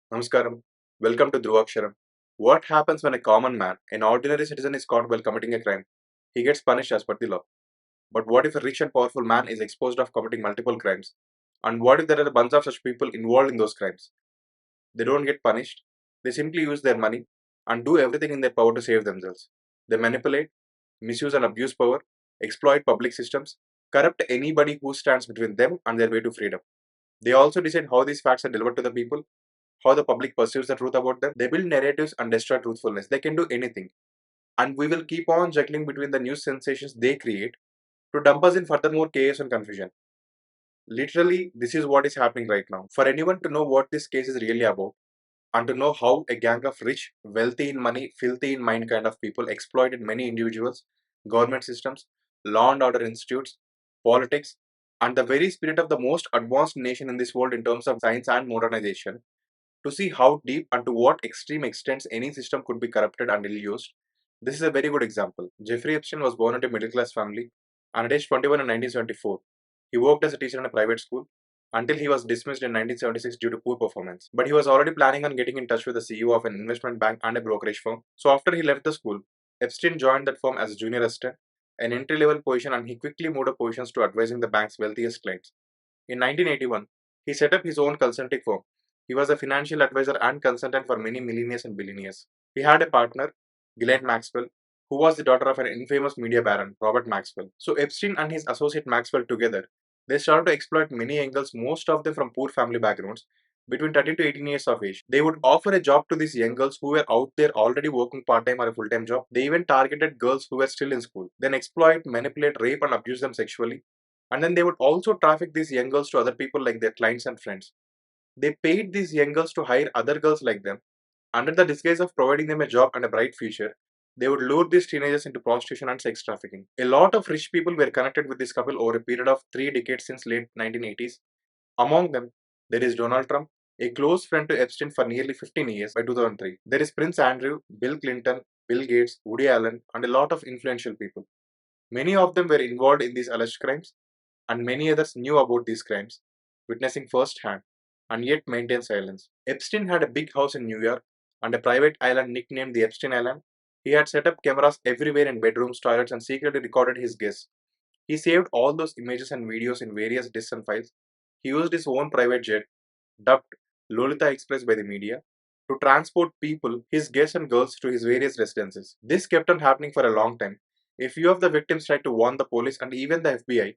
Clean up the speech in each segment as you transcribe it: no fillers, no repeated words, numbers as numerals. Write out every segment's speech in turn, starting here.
Namaskaram. Welcome to dhruvaaksharam. What happens when a common man, an ordinary citizen, is caught while committing a crime? He gets punished as per the law. But what if a rich and powerful man is exposed of committing multiple crimes? And what if there are a bunch of such people involved in those crimes? They don't get punished. They simply use their money and do everything in their power to save themselves. They manipulate, misuse and abuse power, exploit public systems, corrupt anybody who stands between them and their way to freedom. They also decide how these facts are delivered to the people, how the public perceives the truth about them. They build narratives and destroy truthfulness. They can do anything. And we will keep on juggling between the news sensations they create to dump us in furthermore chaos and confusion. Literally, this is what is happening right now. For anyone to know what this case is really about, and to know how a gang of rich, wealthy in money, filthy in mind kind of people exploited many individuals, government systems, law and order institutes, politics, and the very spirit of the most advanced nation in this world in terms of science and modernization, to see how deep and to what extreme extents any system could be corrupted and ill-used. This is a very good example. Jeffrey Epstein was born into a middle-class family, and at age 21 in 1974, he worked as a teacher in a private school until he was dismissed in 1976 due to poor performance. But he was already planning on getting in touch with the CEO of an investment bank and a brokerage firm. So after he left the school, Epstein joined that firm as a junior assistant, an entry-level position, and he quickly moved up positions to advising the bank's wealthiest clients. In 1981, he set up his own consulting firm. He was a financial advisor and consultant for many millionaires and billionaires. He had a partner, Ghislaine Maxwell, who was the daughter of an infamous media baron, Robert Maxwell. So Epstein and his associate Maxwell together, they started to exploit many angles, most of them from poor family backgrounds, between 13 to 18 years of age. They would offer a job to these young girls who were out there already working part-time or a full-time job. They even targeted girls who were still in school. Then exploit, manipulate, rape and abuse them sexually. And then they would also traffic these young girls to other people like their clients and friends. They paid these young girls to hire other girls like them. Under the disguise of providing them a job and a bright future, they would lure these teenagers into prostitution and sex trafficking. A lot of rich people were connected with this couple over a period of 3 decades since late 1980s. Among them, there is Donald Trump, a close friend to Epstein for nearly 15 years by 2003. There is Prince Andrew, Bill Clinton, Bill Gates, Woody Allen, and a lot of influential people. Many of them were involved in these alleged crimes, and many others knew about these crimes, witnessing firsthand, and yet maintained silence. Epstein had a big house in New York and a private island nicknamed the Epstein Island. He had set up cameras everywhere in bedrooms, toilets, and secretly recorded his guests. He saved all those images and videos in various disks and files. He used his own private jet, dubbed Lolita Express by the media, to transport people, his guests and girls, to his various residences. This kept on happening for a long time. A few of the victims tried to warn the police and even the FBI,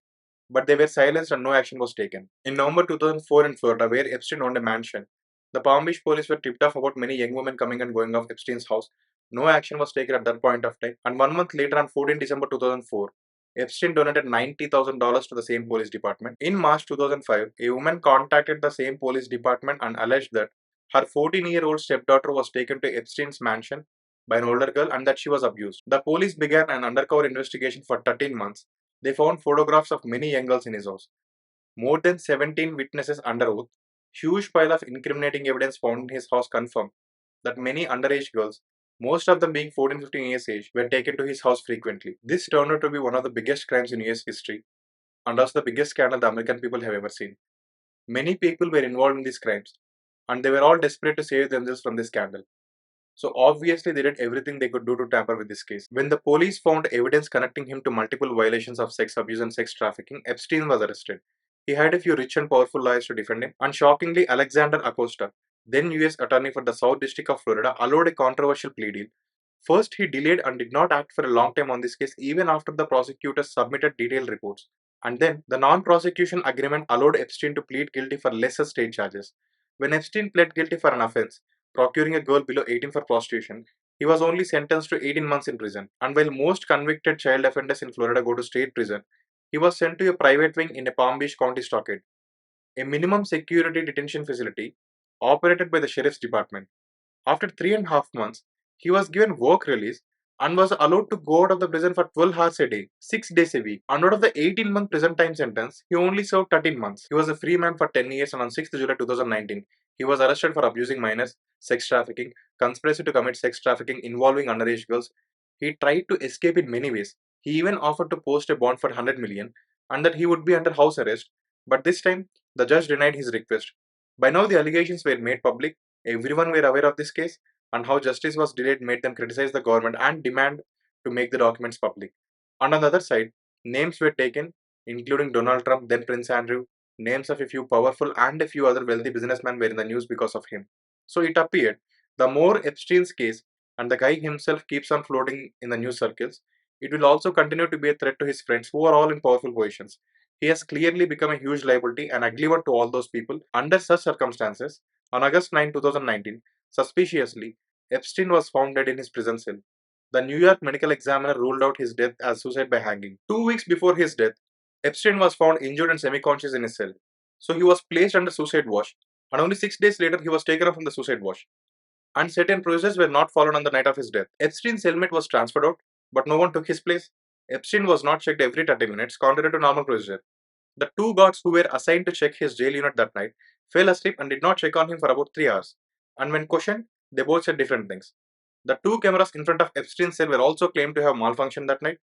but they were silenced and no action was taken. In November 2004 in Florida, where Epstein owned a mansion, the Palm Beach police were tipped off about many young women coming and going of Epstein's house. No action was taken at that point of time, and 1 month later, on 14 December 2004, Epstein donated $90,000 to the same police department. In March 2005, a woman contacted the same police department and alleged that her 14-year-old stepdaughter was taken to Epstein's mansion by an older girl and that she was abused. The police began an undercover investigation for 13 months. They found photographs of many young girls in his house. More than 17 witnesses under oath. Huge pile of incriminating evidence found in his house confirmed that many underage girls, most of them being 14-15 years age, were taken to his house frequently. This turned out to be one of the biggest crimes in US history and also the biggest scandal the American people have ever seen. Many people were involved in these crimes and they were all desperate to save themselves from this scandal. So obviously they did everything they could do to tamper with this case. When the police found evidence connecting him to multiple violations of sex abuse and sex trafficking, Epstein was arrested. He had a few rich and powerful lawyers to defend him, and shockingly, Alexander Acosta, then US Attorney for the South District of Florida, allowed a controversial plea deal. First, he delayed and did not act for a long time on this case even after the prosecutors submitted detailed reports. And then, the non-prosecution agreement allowed Epstein to plead guilty for lesser state charges. When Epstein pled guilty for an offense, procuring a girl below 18 for prostitution, he was only sentenced to 18 months in prison. And while most convicted child offenders in Florida go to state prison, he was sent to a private wing in a Palm Beach County stockade, a minimum security detention facility operated by the sheriff's department. After 3.5 months, he was given work release and was allowed to go out of the prison for 12 hours a day, 6 days a week. And out of the 18-month prison time sentence, he only served 13 months. He was a free man for 10 years, and on 6th July 2019, he was arrested for abusing minors, sex trafficking, conspiracy to commit sex trafficking involving underage girls. He tried to escape in many ways. He even offered to post a bond for 100 million and that he would be under house arrest, but this time the judge denied his request. By now the allegations were made public Everyone were aware of this case, and how justice was delayed made them criticize the government and demand to make the documents public. And on the other side, names were taken, including Donald Trump, then Prince Andrew. Names of a few powerful and a few other wealthy businessmen were in the news because of him. So it appeared the more Epstein's case and the guy himself keeps on floating in the news circles, it will also continue to be a threat to his friends who are all in powerful positions. He has clearly become a huge liability and ugly one to all those people. Under such circumstances, on August 9, 2019, suspiciously, Epstein was found dead in his prison cell. The New York medical examiner ruled out his death as suicide by hanging. 2 weeks before his death, Epstein was found injured and semi conscious in his cell. So he was placed under suicide watch, and only 6 days later, he was taken off from the suicide watch. And certain procedures were not followed on the night of his death. Epstein's cellmate was transferred out, but no one took his place. Epstein was not checked every 30 minutes, contrary to normal procedure. The two guards who were assigned to check his jail unit that night fell asleep and did not check on him for about 3 hours. And when questioned, they both said different things. The two cameras in front of Epstein's cell were also claimed to have malfunctioned that night.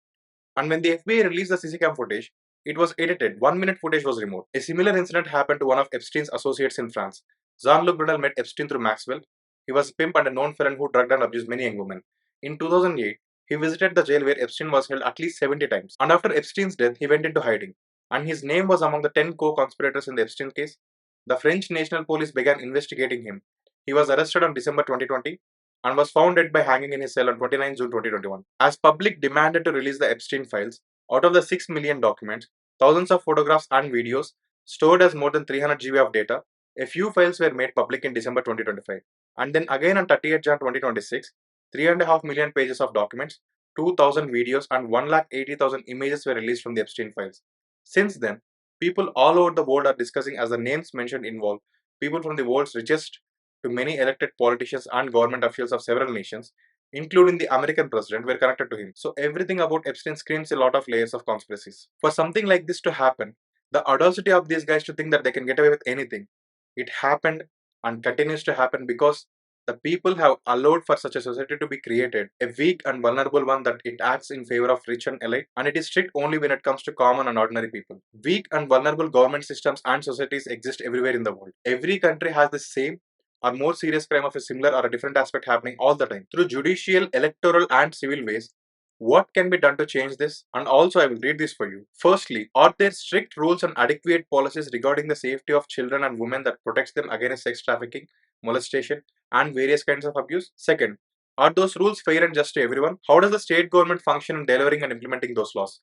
And when the FBI released the CC cam footage, it was edited. 1 minute footage was removed. A similar incident happened to one of Epstein's associates in France. Jean-Luc Brunel met Epstein through Maxwell. He was a pimp and a known felon who drugged and abused many young women. In 2008, he visited the jail where Epstein was held at least 70 times. And after Epstein's death, he went into hiding. And his name was among the 10 co-conspirators in the Epstein case. The French National Police began investigating him. He was arrested on December 2020 and was found dead by hanging in his cell on 29 June 2021. As public demanded to release the Epstein files, out of the 6 million documents, thousands of photographs and videos stored as more than 300 GB of data, a few files were made public in December 2025. And then again on 30th Jan 2026, 3.5 million pages of documents, 2,000 videos and 180,000 images were released from the Epstein files. Since then, people all over the world are discussing as the names mentioned involve people from the world's richest to many elected politicians and government officials of several nations, including the American president, were connected to him. So everything about Epstein screams a lot of layers of conspiracies. For something like this to happen, the audacity of these guys to think that they can get away with anything, it happened and continues to happen because the people have allowed for such a society to be created, a weak and vulnerable one that it acts in favor of rich and elite, and it is strict only when it comes to common and ordinary people. Weak and vulnerable government systems and societies exist everywhere in the world. Every country has the same or more serious crime of a similar or a different aspect happening all the time. Through judicial, electoral, and civil ways, what can be done to change this? And also, I will read this for you. Firstly, are there strict rules and adequate policies regarding the safety of children and women that protects them against sex trafficking, molestation, and various kinds of abuse? Second, are those rules fair and just to everyone? How does the state government function in delivering and implementing those laws?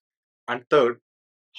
And third,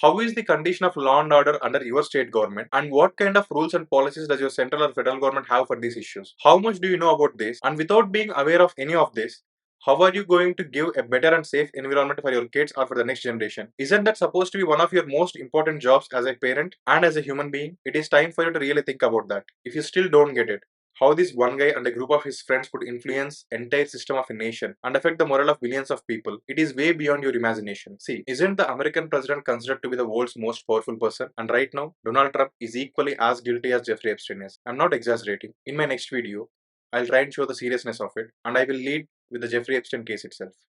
how is the condition of law and order under your state government, and what kind of rules and policies does your central or federal government have for these issues? How much do you know about this? And without being aware of any of this, how are you going to give a better and safe environment for your kids or for the next generation? Isn't that supposed to be one of your most important jobs as a parent and as a human being? It is time for you to really think about that. If you still don't get it, how this one guy and a group of his friends could influence entire system of a nation and affect the morale of billions of people, it is way beyond your imagination. See, isn't the American president considered to be the world's most powerful person? And right now, Donald Trump is equally as guilty as Jeffrey Epstein is. I'm not exaggerating. In my next video, I'll try and show the seriousness of it, and I will lead with the Jeffrey Epstein case itself.